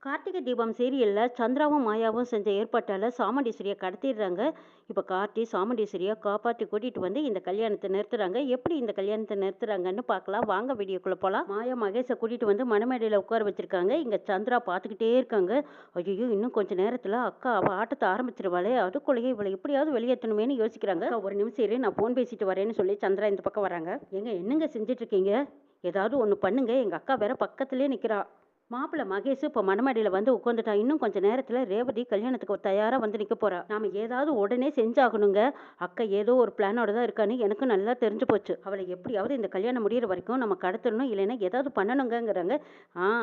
கார்த்திகை தீபம் சீரியல்ல சந்திராவும் மாயாவும் செஞ்ச ஏற்பாட்டால சாமுண்டீஸ்வரியை கடத்திடுறாங்க. இப்ப கார்த்தி சாமுண்டீஸ்வரியை காப்பாத்தி கூட்டிட்டு வந்து இந்த கல்யாணத்தை நிறுத்துறாங்க. எப்படி இந்த கல்யாணத்தை நிறுத்துறாங்கன்னு பார்க்கலாம் வாங்க, வீடியோக்குள்ள போலாம். மாயா மகேஷை கூட்டிட்டு வந்து மணமேடையில உட்கார வச்சிருக்காங்க. இங்க சந்திரா பார்த்துக்கிட்டே இருக்காங்க. ஐயோ, இன்னும் கொஞ்ச நேரத்துல அக்கா அவ ஆட்டத்தை ஆரம்பிச்சிருவாளே, அதுக்குள்ளேயே இவளை எப்படியாவது வெளியேற்றணுமேனு யோசிக்கிறாங்க. அக்கா, ஒரு நிமிஷம் இரு, நான் போன் பேசிட்டு வரேன்னு சொல்லி சந்திரா இந்த பக்கம் வராங்க. ஏங்க, என்னங்க செஞ்சுட்டு இருக்கீங்க? ஏதாவது ஒண்ணு பண்ணுங்க, எங்க அக்கா வேற பக்கத்திலே நிக்கிறா. மாப்பிள்ள மகேஷ் இப்போ மணமேடையில் வந்து உட்காந்துட்டா. இன்னும் கொஞ்சம் நேரத்தில் ரேவதி கல்யாணத்துக்கு தயாராக வந்து நிற்க போறா. நாம ஏதாவது உடனே செஞ்சாகணுங்க. அக்கா ஏதோ ஒரு பிளானோட தான் இருக்கான்னு எனக்கு நல்லா தெரிஞ்சு போச்சு. அவளை எப்படியாவது இந்த கல்யாணம் முடிகிற வரைக்கும் நம்ம கடத்தணும், இல்லைன்னா ஏதாவது பண்ணணுங்கிறாங்க.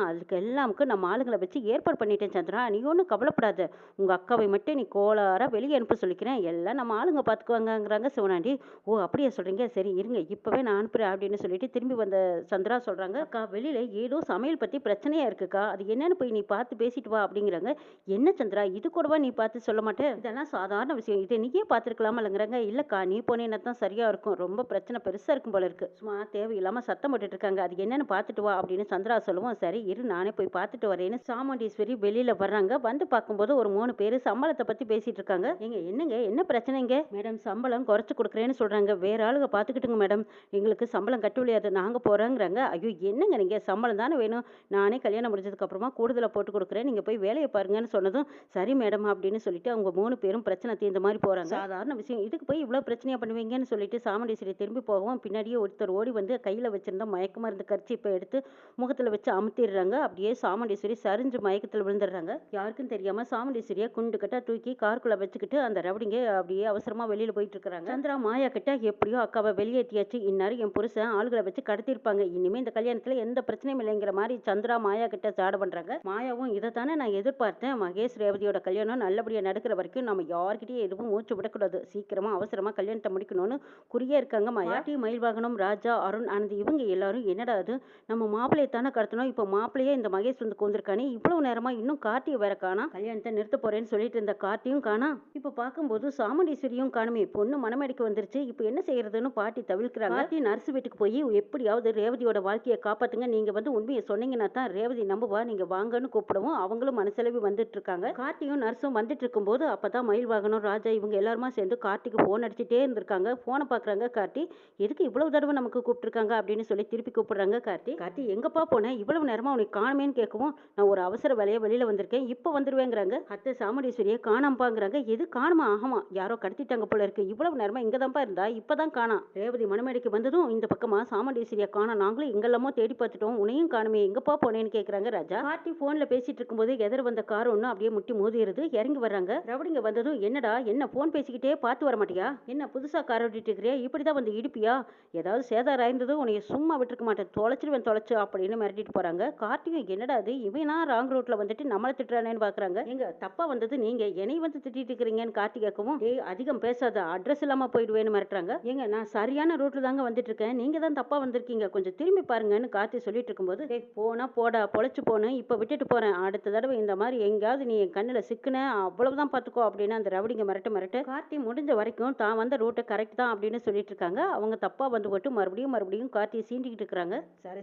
அதுக்கு எல்லாமுக்கும் நம்ம ஆளுங்களை வச்சு ஏற்பாடு பண்ணிட்டேன் சந்திரா, நீ ஒன்றும் கவலைப்படாத. உங்கள் அக்காவை மட்டும் நீ கோளாராக வெளியே அனுப்ப சொல்லிக்கிறேன், எல்லாம் நம்ம ஆளுங்க பார்த்துக்குவாங்கங்கிறாங்க சிவனாண்டி. ஓ, அப்படியே சொல்கிறீங்க, சரி இருங்க, இப்போவே நான் அனுப்புகிறேன் அப்படின்னு சொல்லிட்டு திரும்பி வந்த சந்திரா சொல்கிறாங்க, அக்கா வெளியில் ஏதோ சமையல் பற்றி பிரச்சனையாக இருக்குக்கா, அது என்னன்னு போய் நீ பார்த்து பேசிட்டு வா அப்படிங்கிறாங்க. என்ன சந்திரா, இது கூடவா நீ பார்த்து சொல்ல மாட்டே? இதெல்லாம் சாதாரண விஷயம், இதை நீயே பார்த்துருக்கலாம் இல்லைங்கிறாங்க. இல்லைக்கா, நீ போனேன்னா தான் சரியா இருக்கும், ரொம்ப பிரச்சனை பெருசாக இருக்கும் போல இருக்கு, சும்மா தேவையில்லாமல் சத்தம் போட்டுட்டு இருக்காங்க, அது என்னன்னு பார்த்துட்டு வா அப்படின்னு சந்திரா சொல்லுவோம். சரி இரு, நானே போய் பார்த்துட்டு வரேன்னு சாமுண்டீஸ்வரி வெளியில வர்றாங்க. வந்து பார்க்கும்போது ஒரு 3 பேர் சம்பளத்தை பற்றி பேசிட்டு இருக்காங்க. ஏங்க, என்னங்க, என்ன பிரச்சனைங்க? மேடம், சம்பளம் குறைச்சு கொடுக்குறேன்னு சொல்றாங்க, வேற ஆளுங்க பார்த்துக்கிட்டுங்க மேடம், எங்களுக்கு சம்பளம் கட்ட முடியாது, நாங்க போறோங்கிறாங்க. ஐயோ, என்னங்க நீங்க, சம்பளம் தானே வேணும், நானே கல்யாணம் முடிஞ்சதுக்கு அப்புறமா கூடுதலா போட்டு கொடுக்குறேன், நீங்க போய் வேலையை பாருங்கன்னு சொன்னதும் சரி மேடம் அப்படின்னு சொல்லிட்டு அவங்க 3 பேரும் பிரச்சனை தீர்ந்த மாதிரி போறாங்க. சாதாரண விஷயம், இதுக்கு போய் இவ்வளவு பிரச்சனையா பண்ணுவீங்கன்னு சொல்லிட்டு சாமுண்டீஸ்வரி திரும்பி போகவும் பின்னாடியே ஒருத்தர் ஓடி வந்து கையில வச்சிருந்த மயக்க மருந்து கர்ச்சீப்பை எடுத்து முகத்துல வச்சு அமுத்திடுறாங்க. அப்படியே சாமுண்டீஸ்வரி சரிஞ்சு மயக்கத்தில் விழுந்துடுறாங்க. யாருக்கும் தெரியாம சாமுண்டீஸ்வரியை குண்டு கட்டா தூக்கி காருக்குள்ள வச்சுக்கிட்டு அந்த ரவுடிங்க அப்படியே அவசரமா வெளியில போயிட்டு இருக்காங்க. சந்திரா மாயா கிட்ட எப்படியோ அக்காவை வெளியேற்றியாச்சு, இந்நேரம் என் புருஷன் ஆளுகளை வச்சு கடத்திருப்பாங்க, இனிமே இந்த கல்யாணத்துல எந்த பிரச்சனையும் இல்லைங்கிற மாதிரி சந்திரா மாயா கிட்ட ஜாட பண்றாங்க. மாயாவும் இதைத்தானே நான் எதிர்பார்த்தேன், மகேஷ் ரேவதியோட கல்யாணம் நல்லபடியா நடக்கிற வரைக்கும் நம்ம யார்கிட்டயும் எதுவும் மூச்சு விடக்கூடாது, சீக்கிரமா அவசரமா கல்யாணத்தை முடிக்கணும்னு குறியே இருக்காங்க. மாயா, மயில்வாகனம், ராஜா, அருண், ஆனந்த் இவங்க எல்லாரும் என்னடா அது, நம்ம மாப்பிள்ளையை தானே கடத்தணும், இப்போ மாப்பிள்ளையே இந்த மகேஷ் வந்து கொண்டிருக்கானே, இவ்வளவு நேரமா இன்னும் கார்த்தியை வேற காணா, கல்யாணத்தை நிறுத்த போறேன்னு சொல்லிட்டு இருந்த கார்த்தியும் காணா, இப்போ பார்க்கும்போது சாமுண்டீஸ்வரியும் காணுமே, பொண்ணு மணமேடைக்கு வந்துருச்சு, இப்போ என்ன செய்யறதுன்னு பாட்டி தவிர்க்கிறாங்க. கார்த்தி நர்ஸ் வீட்டுக்கு போய் எப்படியாவது ரேவதியோட வாழ்க்கையை காப்பாத்துங்க, நீங்க வந்து உண்மையை சொன்னீங்கன்னா தான் ரேவதி நம்புவா, நீங்க வாங்கன்னு கூப்பிடவும் அவங்களும் மனசெலவி வந்துட்டு இருக்காங்க. கார்த்தியும் நர்ஸும் வந்துட்டு இருக்கும்போது அப்பதான் மயில்வாகனம், ராஜா இவங்க எல்லாருமா சேர்ந்து கார்த்திக்கு போன் அடிச்சுட்டே இருந்திருக்காங்க. போனை பாக்குறாங்க. கார்த்தி, எதுக்கு இவ்வளவு தடவை நமக்கு கூப்பிட்டுருக்காங்க அப்படின்னு சொல்லி திருப்பி கூப்பிடுறாங்க. கார்த்தி எங்கப்பா போனேன், இவ்வளவு நேரமா உனக்கு காணுமேன்னு கேட்கவும், நான் ஒரு அவசர வேலையை வெளியில வந்திருக்கேன், இப்ப வந்துருவேங்கிறாங்க. அத்தை சாமுண்டீஸ்வரியை காணாம்பாங்கிறாங்க. எது காணுமா? ஆமா, யாரோ கடத்திட்டாங்க போல இருக்கு, இவ்வளவு நேரமா இங்கதான்ப்பா இருந்தா, இப்பதான் காணா. ரேவதி மணமேடைக்கு வந்ததும் இந்த பக்கமா சாமுண்டீஸ்வரியை காணோம், நாங்களும் எங்கெல்லாமோ தேடி பார்த்துட்டோம், உன்னையும் காணுமே, எங்கப்பா போனேன்னு கேக்குறாங்க ராஜா. கார்த்தி போன்ல பேசிட்டு இருக்கும்போது எதிர வந்த கார் ஒண்ணு அப்படியே முட்டி மோதிடுது. இறங்கி வர்றாங்க. ரவுடிங்க வந்ததும், என்னடா என்ன போன் பேசிக்கிட்டே பார்த்து வர மாட்டியா, என்ன புதுசா கார் ஓட்டிட்டு இருக்கிறியா, இப்படிதான் வந்து இடிப்பியா, ஏதாவது சேதாரம் ஆயிருந்தது உன்னை சும்மா விட்டுருக்க மாட்டேன், தொலைச்சிருவேன் தொலைச்சு அப்படின்னு மிரட்டிட்டு போறாங்க. கார்த்தியும் என்னடா அது, இவனா ராங் ரூட்ல வந்துட்டு நம்மளை திட்டுறானேன்னு பாக்குறாங்க. எங்க தப்பா வந்தது நீங்க, என்னை வந்து திட்டிட்டு இருக்கிறீங்கன்னு கார்த்தி கேட்கவும், ஏய் அதிகம் பேசாத, அட்ரஸ் இல்லாம போயிடுவேன்னு மிரட்டுறாங்க. ஏங்க, நான் சரியான ரூட்ல தாங்க வந்துட்டு இருக்கேன், நீங்க தான் தப்பா வந்திருக்கீங்க, கொஞ்சம் திரும்பி பாருங்கன்னு கார்த்தி சொல்லிட்டு இருக்கும்போது, போனா போடா, பொழைச்சு போனேன், இப்ப விட்டுட்டு போறேன், அடுத்த தடவை இந்த மாதிரி எங்கேயாவது நீ என் கண்ணுல சிக்குன அவ்வளவுதான் பாத்துக்கோ அப்படின்னு அந்த ரவுடிங்க மிரட்டு. கார்த்தி முடிஞ்ச வரைக்கும் தான் வந்த ரூட்டை கரெக்ட் தான் அப்படின்னு சொல்லிட்டு இருக்காங்க. அவங்க தப்பா வந்து போட்டு மறுபடியும் கார்த்தியை சீண்டிக்கிட்டு இருக்காங்க.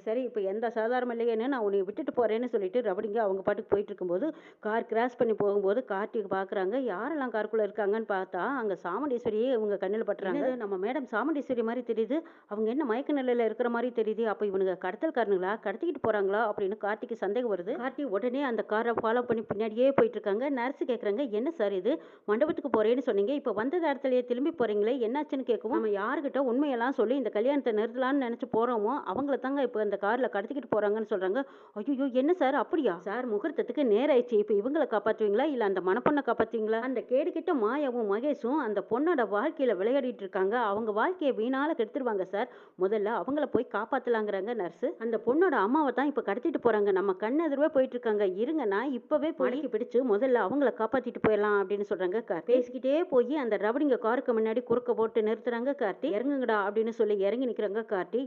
சரி இப்ப எந்த சாதாரணம் இல்லையேன்னு நான் உன்னை விட்டுட்டு போறேன்னு சொல்லிட்டு ரவுடிங்க அவங்க பாட்டுக்கு போயிட்டு இருக்கும்போது கார் கிராஸ் பண்ணி போகும்போது கார்த்திக் பாக்குறாங்க. யாரெல்லாம் காருக்குள்ள இருக்காங்கன்னு பார்த்தா அங்க சாமுண்டீஸ்வரியே இவங்க கண்ணில் பட்டுறாங்க. நம்ம மேடம் சாமுண்டீஸ்வரி மாதிரி தெரியுது, அவங்க என்ன மயக்க நிலையில இருக்கிற மாதிரி தெரியுது, அப்ப இவனுங்க கடத்தல்காரனுங்களா, கடத்திக்கிட்டு போறாங்களா அப்படின்னு கார்த்திக்கு சந்தேகம் வருது. கார்த்தி உடனே அந்த காரை ஃபாலோ பண்ணி பின்னாடியே போயிட்டு இருக்காங்க. நர்ஸ் கேக்குறாங்க, என்ன சார் இது, மண்டபத்துக்கு போறேன்னு சொன்னீங்க, இப்ப வந்த இடத்துலயே திரும்பி போறீங்களே, என்னாச்சுன்னு கேட்கவும், நம்ம யாருகிட்ட உண்மையெல்லாம் சொல்லி இந்த கல்யாணத்தை நிறுத்தலாம்னு நினைச்சு போறோமோ அவங்கள தாங்க இப்ப இந்த கார்ல கடத்திக்கிட்டு போறாங்கன்னு சொல்றாங்க. ஐயோ, என்ன சார், அப்படியா சார், முகூர்த்தத்துக்கு நேராயிடுச்சு, இப்ப இவங்களை காப்பாத்துவீங்களா இல்ல அந்த மணப்பொண்ணை காப்பாத்துவீங்களா? அந்த கேடு கிட்ட மாயாவும் மகேஷும் அந்த பொண்ணோட வாழ்க்கையில விளையாடிட்டு இருக்காங்க, அவங்க வாழ்க்கையை வீணால கெடுத்துருவாங்க சார், முதல்ல அவங்கள போய் காப்பாத்தலாங்கிறாங்க நர்ஸ். அந்த பொண்ணோட அம்மாவை தான் இப்ப கடத்திட்டு போறாங்க, நம்ம கண்ணு எதிர்வே போயிட்டு இருக்காங்க, இருங்க நான் இப்பவே பணிக்கு பிடிச்சு முதல்ல அவங்கள காப்பாத்திட்டு போயிடலாம் அப்படின்னு சொல்றாங்க. பேசிக்கிட்டே போய் அந்த ரவுடிங்க காருக்கு முன்னாடி குறுக்க போட்டு நிறுத்துறாங்க. கார்த்தி இறங்குங்கடா அப்படின்னு சொல்லி இறங்கி நிக்கிறாங்க. கார்த்தி,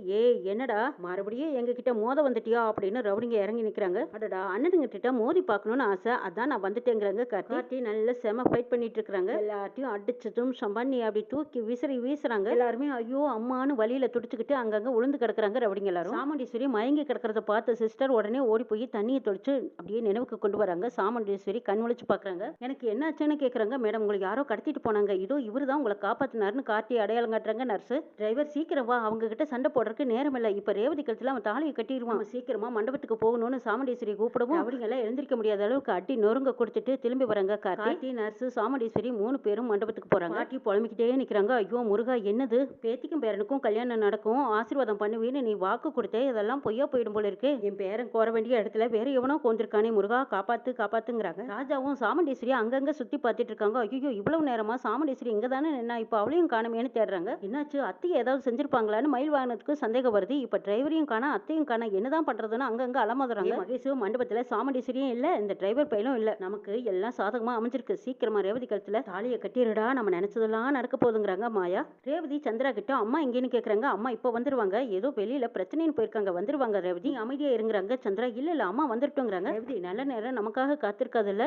என்னடா மறுபடியும் எங்க கிட்ட மோத வந்துட்டியா அப்படின்னு ரவுடிங்க இறங்கி நிக்கிறாங்க. அடடா, அண்ணனுங்க கிட்ட மோதி பார்க்கணும்னு ஆசை, அதான் நான் வந்துட்டேங்கிறாங்க. கார்த்தி நல்ல செம ஃபைட் பண்ணிட்டு இருக்காங்க. எல்லாத்தையும் அடிச்சதும் பண்ணி அப்படி தூக்கி வீசுறாங்க. எல்லாருமே ஐயோ அம்மான்னு வழியில துடிச்சுக்கிட்டு அங்கங்க உளுந்து கிடக்குறாங்க ரவுடிங்க எல்லாரும். சாமுண்டீஸ்வரி மயங்கி கிடக்கிறத பார்த்த சிஸ்டர் உடனே ஓடி போய் தண்ணியை தொளிச்சு அப்படியே நினைவுக்கு கொண்டு வராங்க. சாமுண்டீஸ்வரி கண் முழிச்சு பாக்குறாங்க. எனக்கு என்ன ஆச்சுன்னு கேக்குறாங்க. மேடம், உங்களை யாரோ கடத்திட்டு போனாங்க, இதோ இவரு தான் உங்களை காப்பாத்தினாருன்னு கார்த்தி அடையாளம் காட்டுறாங்க நர்ஸ். டிரைவர் சீக்கிரம் வா, அவங்க கிட்ட சண்டை போடுறதுக்கு நேரம் இல்லை, இப்ப ரேவதி கழுத்துல அவன் தாலியை கட்டிடுவான், அவன் சீக்கிரமா மண்டபத்துக்கு போகணும்னு சாமுண்டீஸ்வரி கூப்பிடவும் அவங்கள எழுந்திருக்க முடியாத அளவுக்கு அடி நொறுங்க கொடுத்துட்டு திரும்பி வராங்க. கார்த்தி, நர்ஸ், சாமுண்டீஸ்வரி 3 பேரும் மண்டபத்துக்கு போறாங்க. பாட்டி புலம்பிக்கிட்டே நிக்கிறாங்க. ஐயோ முருகா, என்னது, பேத்திக்கும் பேரனுக்கும் கல்யாணம் நடக்கும், ஆசீர்வாதம் பண்ணுவீன்னு நீ வாக்கு கொடுத்தே, இதெல்லாம் பொய்யா போயிடும் போல இருக்கு. என் பேரன் கோர வேண்டிய இடத்துல வேற எவனோ கோந்திருக்கானே, முருகா காப்பாத்து காப்பாத்துங்கிறாங்க. ராஜாவும் சாமுண்டீஸ்வரி அங்கங்க சுத்தி பார்த்துட்டு இருக்காங்க. ஐயோ இவ்வளவு நேரமா சாமுண்டீஸ்வரி இங்க தானே நின்னா, இப்ப அவளையும் காணமேன்னு தேடுறாங்க. என்னாச்சு, அத்தையை ஏதாவது செஞ்சிருப்பாங்களான்னு மயில் வாகனத்துக்கு சந்தேகம் வருது. இப்ப டிரைவரையும் காணா, அத்தையும் காணா, என்னதான் பண்றதுன்னு அங்கங்க அலமோதுறாங்க. மகேஷ், மண்டபத்துல சாமுண்டீஸ்வரியும் இல்ல, இந்த டிரைவர் பையலும் இல்ல, நமக்கு எல்லாம் சாதகமா அமைஞ்சிருக்கு, சீக்கிரமா ரேவதி கழுத்துல தாலியை கட்டிடுடா, நம்ம நினைச்சதெல்லாம் நடக்க போகுதுங்கிறாங்க மாயா. ரேவதி சந்திரா கிட்ட அம்மா எங்கேன்னு கேக்குறாங்க. அம்மா இப்ப வந்துருவாங்க, ஏதோ வெளியில பிரச்சனைன்னு போயிருக்காங்க, வந்துருவாங்க ரேவதி, அமைதியா இருங்கிறாங்க. சந்திரா இல்ல இல்ல அம்மா வந்துட்டோங்கிறாங்க. ரேவதி, நல்ல நேரம் நமக்காக காத்திருக்காதுல்ல,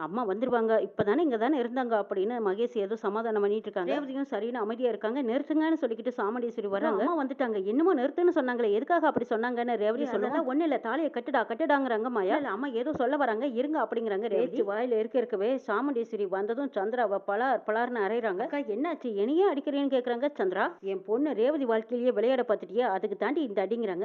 அம்மா வந்துருவாங்க, இப்பதானே இங்க தானே இருந்தாங்க அப்படின்னு மகேஷ் ஏதோ சமாதானம் பண்ணிட்டு இருக்காங்க. ரேவதியும் சரின்னு அமைதியா இருக்காங்க. நிறுத்துங்கன்னு சொல்லிக்கிட்டு சாமுண்டீஸ்வரி வராங்க. அம்மா வந்துட்டாங்க, என்னமோ நிறுத்துன்னு சொன்னாங்களே, எதுக்காக அப்படி சொன்னாங்கன்னு ரேவதி சொல்லுங்க. ஒண்ணு இல்ல, தாலியை கட்டுடாங்கிறாங்க மாயா. இல்ல அம்மா ஏதோ சொல்ல வராங்க, இருங்க அப்படிங்கிறாங்க. ரேவதி வாயில இருக்கவே சாமுண்டீஸ்வரி வந்ததும் சந்திராவை பலார்னு அரைறாங்க. அக்கா என்னாச்சு, என்னையே அடிக்கிறேன்னு கேக்குறாங்க. சந்திரா, என் பொண்ணு ரேவதி வாழ்க்கையிலேயே விளையாட பார்த்துட்டியா, அதுக்கு தாண்டி இந்த அடிங்கிறாங்க.